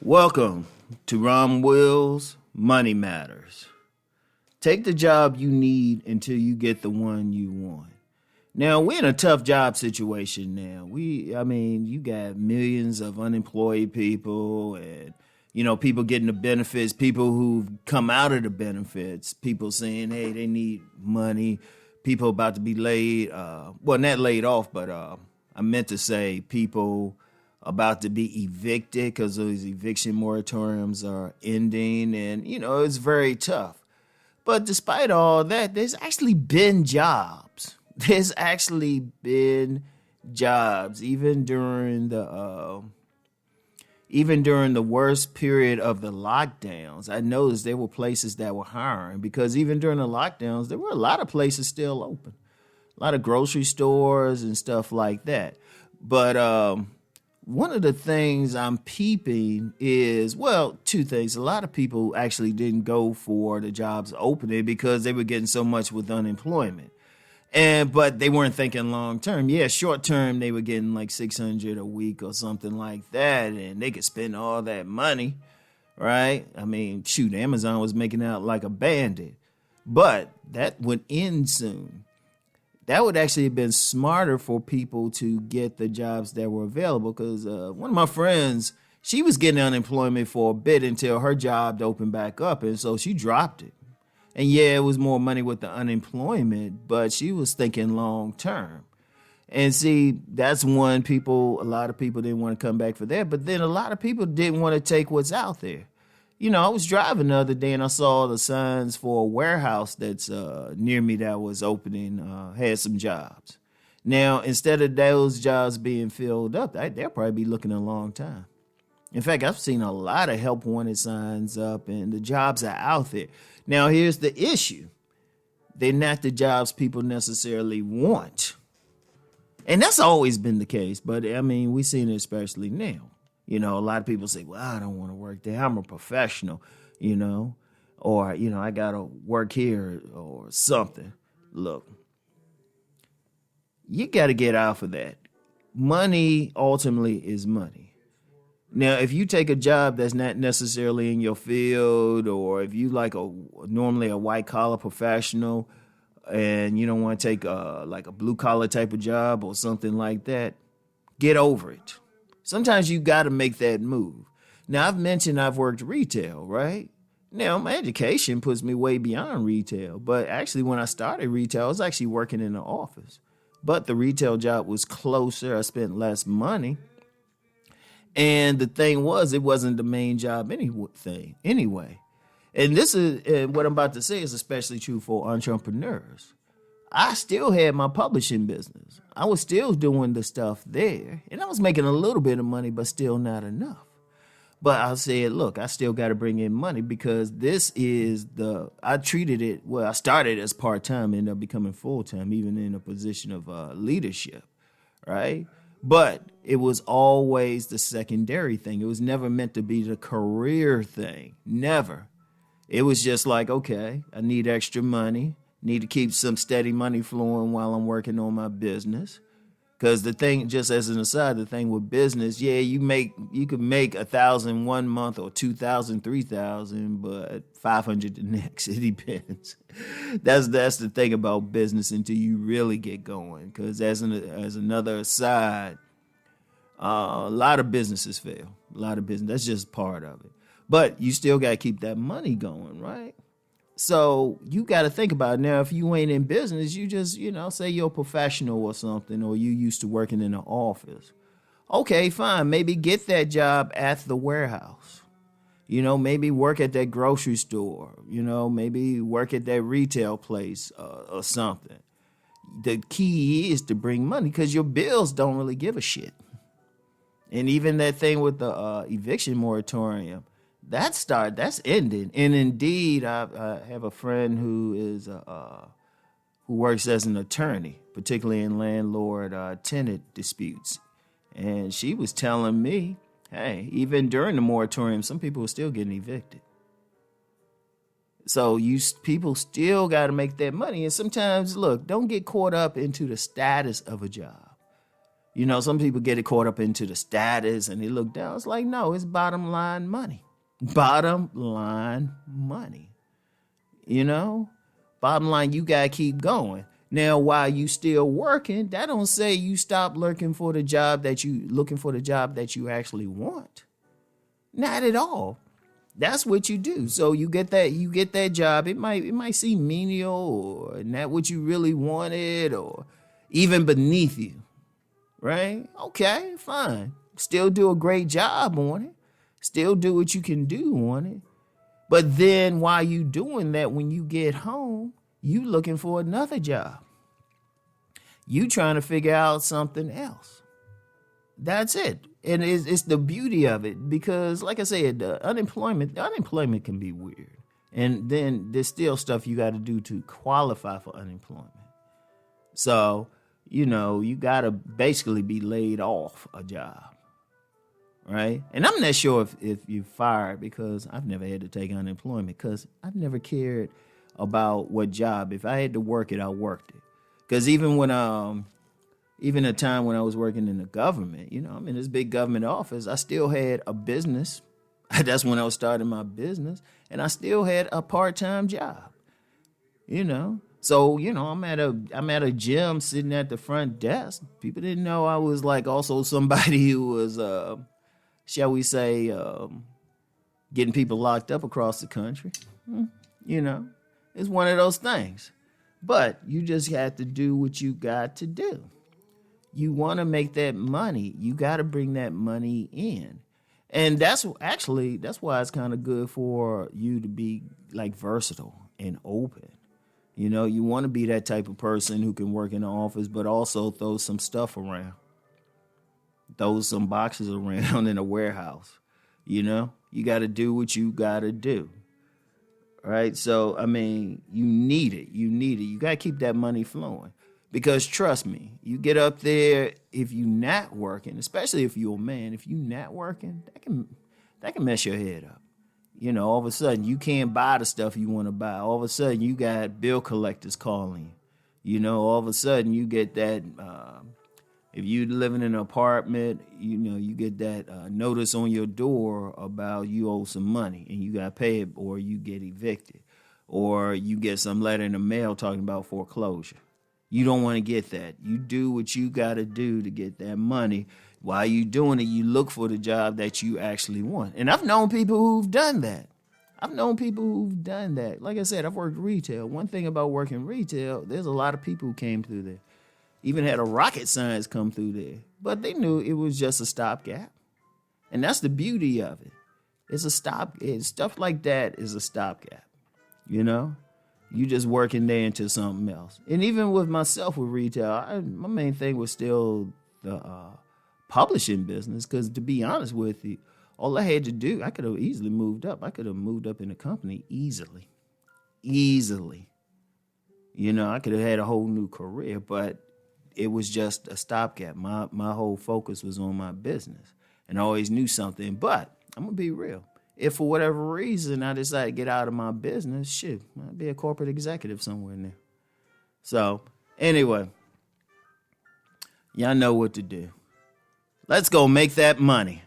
Welcome to Rom Wills Money Matters. Take the job you need until you get the one you want. Now, we're in a tough job situation now. You got millions of unemployed people and, people getting the benefits, people who've come out of the benefits, people saying, hey, they need money, people about to be laid, not laid off, but I meant to say people about to be evicted because those eviction moratoriums are ending, and it's very tough. But despite all that, there's actually been jobs. There's actually been jobs even during the worst period of the lockdowns. I noticed there were places that were hiring because even during the lockdowns, there were a lot of places still open, a lot of grocery stores and stuff like that. But one of the things I'm peeping is, two things. A lot of people actually didn't go for the jobs opening because they were getting so much with unemployment. But they weren't thinking long term. Yeah, short term, they were getting like $600 a week or something like that, and they could spend all that money, right? Amazon was making out like a bandit. But that would end soon. That would actually have been smarter for people to get the jobs that were available because one of my friends, she was getting unemployment for a bit until her job opened back up, and so she dropped it. And yeah, it was more money with the unemployment, but she was thinking long term. And see, that's one a lot of people didn't want to come back for that, but then a lot of people didn't want to take what's out there. I was driving the other day and I saw the signs for a warehouse that's near me that was opening, had some jobs. Now, instead of those jobs being filled up, they'll probably be looking a long time. In fact, I've seen a lot of help wanted signs up and the jobs are out there. Now, here's the issue. They're not the jobs people necessarily want. And that's always been the case, but we're seeing it especially now. A lot of people say, well, I don't want to work there. I'm a professional, or, I got to work here or something. Look, you got to get out for that. Money ultimately is money. Now, if you take a job that's not necessarily in your field, or if you normally a white collar professional and you don't want to take a blue collar type of job or something like that, get over it. Sometimes you got to make that move. Now, I've mentioned I've worked retail, right? Now, my education puts me way beyond retail. But actually, when I started retail, I was actually working in the office. But the retail job was closer. I spent less money. And the thing was, it wasn't the main job anyway. And this is what I'm about to say is especially true for entrepreneurs. I still had my publishing business. I was still doing the stuff there, and I was making a little bit of money, but still not enough. But I said, look, I still got to bring in money because I started as part-time, ended up becoming full-time, even in a position of leadership, right? But it was always the secondary thing. It was never meant to be the career thing, never. It was just like, okay, I need extra money. Need to keep some steady money flowing while I'm working on my business. Because the thing, just as an aside, the thing with business, yeah, you could make 1,000 one month or 2,000, 3,000, but 500 the next. It depends. That's the thing about business until you really get going. Because as another aside, a lot of businesses fail. A lot of business. That's just part of it. But you still got to keep that money going, right? So you got to think about it. Now, if you ain't in business, you just, say you're a professional or something, or you used to working in an office. Okay, fine. Maybe get that job at the warehouse. Maybe work at that grocery store. Maybe work at that retail place or something. The key is to bring money because your bills don't really give a shit. And even that thing with the eviction moratorium, that's ending. And indeed, I have a friend who works as an attorney, particularly in landlord-tenant disputes. And she was telling me, hey, even during the moratorium, some people were still getting evicted. So people still got to make that money. And sometimes, look, don't get caught up into the status of a job. Some people get it caught up into the status and they look down. It's like, no, it's bottom line money. Bottom line money. Bottom line, you got to keep going. Now, while you still working, that don't say you stop looking for the job that you actually want. Not at all. That's what you do. So you get that job. It might seem menial or not what you really wanted or even beneath you. Right? Okay, fine. Still do a great job on it. Still do what you can do on it. But then while you doing that, when you get home, you looking for another job. You trying to figure out something else. That's it. And it's the beauty of it because, like I said, the unemployment can be weird. And then there's still stuff you got to do to qualify for unemployment. So, you got to basically be laid off a job. Right? And I'm not sure if you're fired because I've never had to take unemployment because I've never cared about what job. If I had to work it, I worked it. Because even a time when I was working in the government, I'm in this big government office, I still had a business. That's when I was starting my business. And I still had a part-time job, So, I'm at a gym sitting at the front desk. People didn't know I was like also somebody who was, shall we say, getting people locked up across the country. It's one of those things. But you just have to do what you got to do. You want to make that money. You got to bring that money in. And that's why it's kind of good for you to be like versatile and open. You want to be that type of person who can work in the office, but also throw some stuff around. Throw some boxes around in a warehouse. You got to do what you got to do. Right? So, you need it. You got to keep that money flowing. Because trust me, you get up there, if you're not working, especially if you're a man, if you're not working, that can mess your head up. All of a sudden, you can't buy the stuff you want to buy. All of a sudden, you got bill collectors calling you. All of a sudden, you get that, if you live in an apartment, you get that notice on your door about you owe some money and you got to pay it or you get evicted. Or you get some letter in the mail talking about foreclosure. You don't want to get that. You do what you got to do to get that money. While you doing it, you look for the job that you actually want. And I've known people who've done that. Like I said, I've worked retail. One thing about working retail, there's a lot of people who came through there. Even had a rocket science come through there. But they knew it was just a stopgap. And that's the beauty of it. Stuff like that is a stopgap. You just working there into something else. And even with myself with retail, my main thing was still the publishing business. Because to be honest with you, all I had to do, I could have easily moved up. I could have moved up in the company easily. I could have had a whole new career, but it was just a stopgap. My whole focus was on my business. And I always knew something. But I'm going to be real. If for whatever reason I decide to get out of my business, I'd be a corporate executive somewhere in there. So, anyway, y'all know what to do. Let's go make that money.